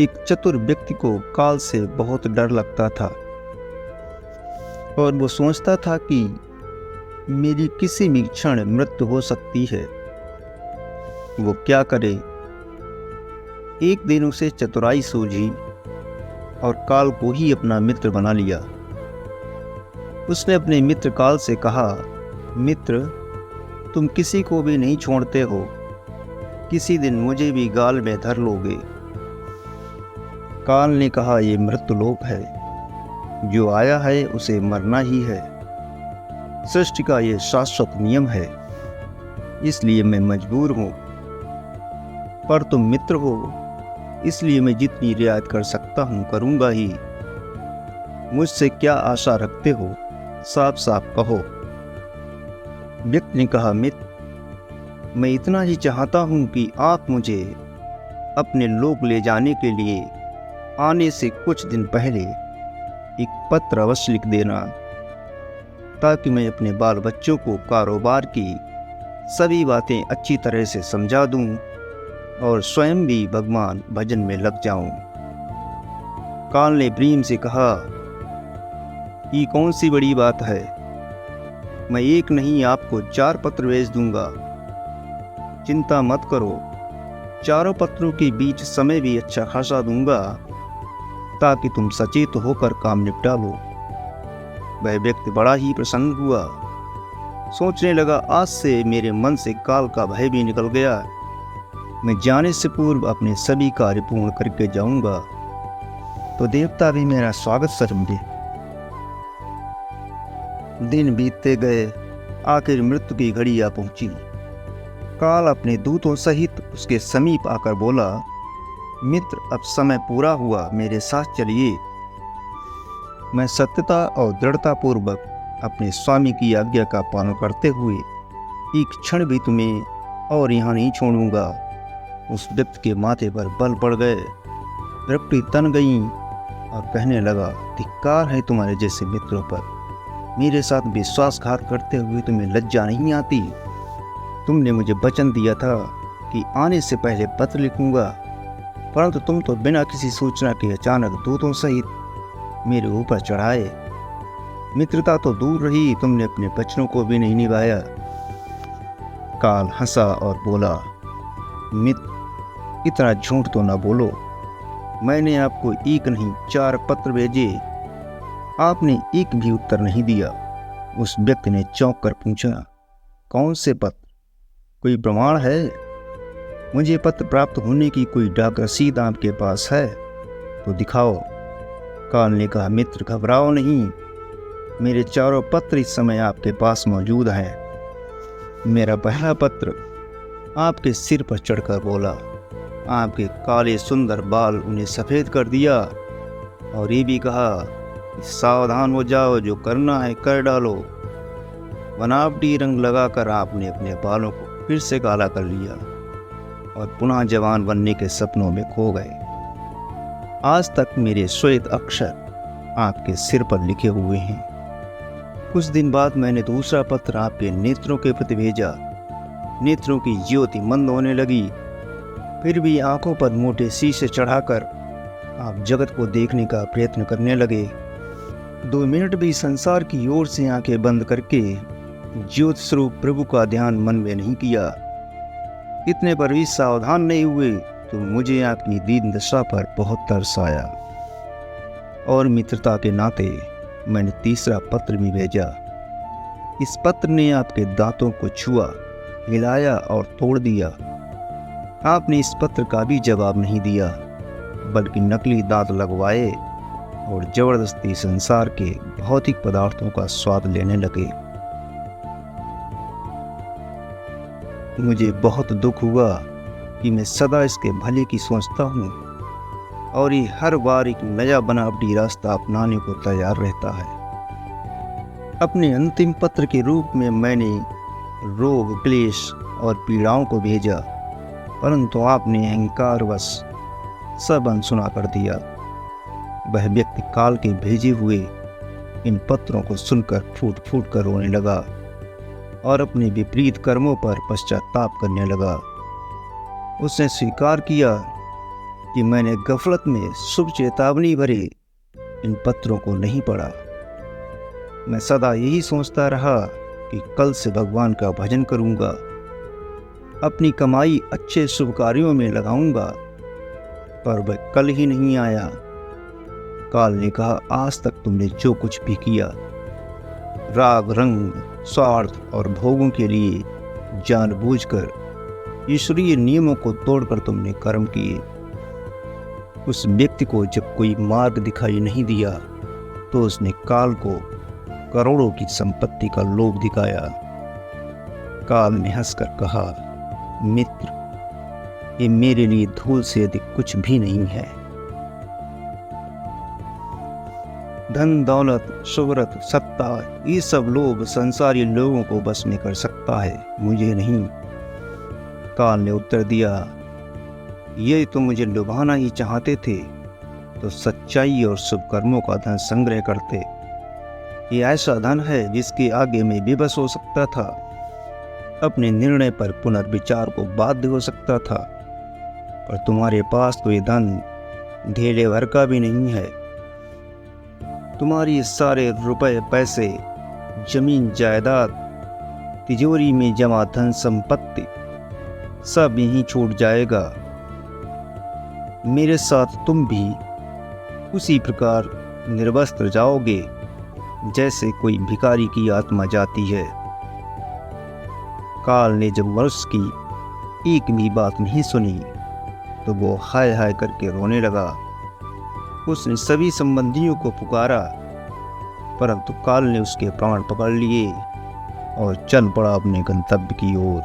एक चतुर व्यक्ति को काल से बहुत डर लगता था और वो सोचता था कि मेरी किसी भी क्षण मृत्यु हो सकती है। वो क्या करे? एक दिन उसे चतुराई सूझी और काल को ही अपना मित्र बना लिया। उसने अपने मित्र काल से कहा, मित्र, तुम किसी को भी नहीं छोड़ते हो, किसी दिन मुझे भी गाल में धर लोगे। काल ने कहा, ये मृत्युलोक है, जो आया है उसे मरना ही है। सृष्टि का ये शाश्वत नियम है, इसलिए मैं मजबूर हूँ। पर तुम मित्र हो, इसलिए मैं जितनी रियायत कर सकता हूँ करूँगा ही। मुझसे क्या आशा रखते हो, साफ साफ कहो। व्यक्ति ने कहा, मित्र, मैं इतना ही चाहता हूँ कि आप मुझे अपने लोक ले जाने के लिए आने से कुछ दिन पहले एक पत्र अवश्य लिख देना, ताकि मैं अपने बाल बच्चों को कारोबार की सभी बातें अच्छी तरह से समझा दूं और स्वयं भी भगवान भजन में लग जाऊं। काल ने प्रेम से कहा, ये कौन सी बड़ी बात है, मैं एक नहीं आपको 4 पत्र भेज दूंगा। चिंता मत करो, चारों पत्रों के बीच समय भी अच्छा खासा दूंगा, ताकि तुम सचेत होकर काम निपटा लो। वह व्यक्ति बड़ा ही प्रसन्न हुआ। सोचने लगा, आज से मेरे मन से काल का भय भी निकल गया। मैं जाने से पूर्व अपने सभी कार्य पूर्ण करके जाऊंगा, तो देवता भी मेरा स्वागत करेंगे। दिन बीतते गए, आखिर मृत्यु की घड़ी आ पहुंची। काल अपने दूतों सहित उसके समीप आकर बोला, मित्र, अब समय पूरा हुआ, मेरे साथ चलिए। मैं सत्यता और दृढ़ता पूर्वक अपने स्वामी की आज्ञा का पालन करते हुए एक क्षण भी तुम्हें और यहाँ नहीं छोड़ूंगा। उस व्यक्ति के माथे पर बल पड़ गए, रपटी तन गई और कहने लगा, धिक्कार है तुम्हारे जैसे मित्रों पर। मेरे साथ विश्वासघात करते हुए तुम्हें लज्जा नहीं आती? तुमने मुझे वचन दिया था कि आने से पहले पत्र लिखूंगा, परंतु तुम तो बिना किसी सूचना के अचानक दूतों सहित मेरे ऊपर चढ़ाए। मित्रता तो दूर रही, तुमने अपने वचनों को भी नहीं निभाया। काल हंसा और बोला, मित्र, इतना झूठ तो ना बोलो। मैंने आपको एक नहीं 4 पत्र भेजे, आपने एक भी उत्तर नहीं दिया। उस व्यक्ति ने चौंक कर पूछा, कौन से पत्र? कोई प्रमाण है? मुझे पत्र प्राप्त होने की कोई डाक रसीद आपके पास है तो दिखाओ। काल ने कहा, मित्र, घबराओ नहीं, मेरे चारों पत्र इस समय आपके पास मौजूद हैं। मेरा पहला पत्र आपके सिर पर चढ़कर बोला, आपके काले सुंदर बाल उन्हें सफ़ेद कर दिया, और ये भी कहा, सावधान हो जाओ, जो करना है कर डालो। बनावटी रंग लगाकर आपने अपने बालों को फिर से काला कर लिया और पुनः जवान बनने के सपनों में खो गए। आज तक मेरे श्वेत अक्षर आपके सिर पर लिखे हुए हैं। कुछ दिन बाद मैंने दूसरा पत्र आपके नेत्रों के प्रति भेजा। नेत्रों की ज्योति मंद होने लगी, फिर भी आंखों पर मोटे शीशे चढ़ाकर आप जगत को देखने का प्रयत्न करने लगे। 2 मिनट भी संसार की ओर से आंखें बंद करके ज्योति स्वरूप प्रभु का ध्यान मन में नहीं किया। इतने पर भी सावधान नहीं हुए तो मुझे आपकी दीन दशा पर बहुत तरस आया, और मित्रता के नाते मैंने तीसरा पत्र भी भेजा। इस पत्र ने आपके दांतों को छुआ, हिलाया और तोड़ दिया। आपने इस पत्र का भी जवाब नहीं दिया, बल्कि नकली दांत लगवाए और जबरदस्ती संसार के भौतिक पदार्थों का स्वाद लेने लगे। मुझे बहुत दुख हुआ कि मैं सदा इसके भले की सोचता हूँ, और ये हर बार एक नया बनावटी रास्ता अपनाने को तैयार रहता है। अपने अंतिम पत्र के रूप में मैंने रोग, क्लेश और पीड़ाओं को भेजा, परंतु आपने अहंकारवश सब अनसुना कर दिया। वह व्यक्ति काल के भेजे हुए इन पत्रों को सुनकर फूट फूट कर रोने लगा और अपने विपरीत कर्मों पर पश्चाताप करने लगा। उसने स्वीकार किया कि मैंने गफलत में शुभ चेतावनी भरे इन पत्रों को नहीं पढ़ा। मैं सदा यही सोचता रहा कि कल से भगवान का भजन करूंगा, अपनी कमाई अच्छे शुभ कार्यों में लगाऊंगा, पर वह कल ही नहीं आया। काल ने कहा, आज तक तुमने जो कुछ भी किया, राग रंग, स्वार्थ और भोगों के लिए जानबूझकर ईश्वरीय नियमों को तोड़कर तुमने कर्म किए। उस व्यक्ति को जब कोई मार्ग दिखाई नहीं दिया तो उसने काल को करोड़ों की संपत्ति का लोभ दिखाया। काल ने हंसकर कहा, मित्र, ये मेरे लिए धूल से अधिक कुछ भी नहीं है। धन दौलत, शोहरत, सत्ता, ये सब लोभ संसारी लोगों को बस में कर सकता है, मुझे नहीं। काल ने उत्तर दिया, ये तो मुझे लुभाना ही चाहते थे तो सच्चाई और शुभ कर्मों का धन संग्रह करते। ये ऐसा धन है जिसके आगे मैं विवश हो सकता था, अपने निर्णय पर पुनर्विचार को बाध्य हो सकता था, पर तुम्हारे पास तो ये धन ढेले भर का भी नहीं है। तुम्हारी सारे रुपए पैसे, जमीन जायदाद, तिजोरी में जमा धन संपत्ति सब यहीं छूट जाएगा। मेरे साथ तुम भी उसी प्रकार निर्वस्त्र जाओगे जैसे कोई भिखारी की आत्मा जाती है। काल ने जब मनुष्य की एक भी बात नहीं सुनी तो वो हाय हाय करके रोने लगा। उसने सभी संबंधियों को पुकारा, परंतु काल ने उसके प्राण पकड़ लिए और चल पड़ा अपने गंतव्य की ओर।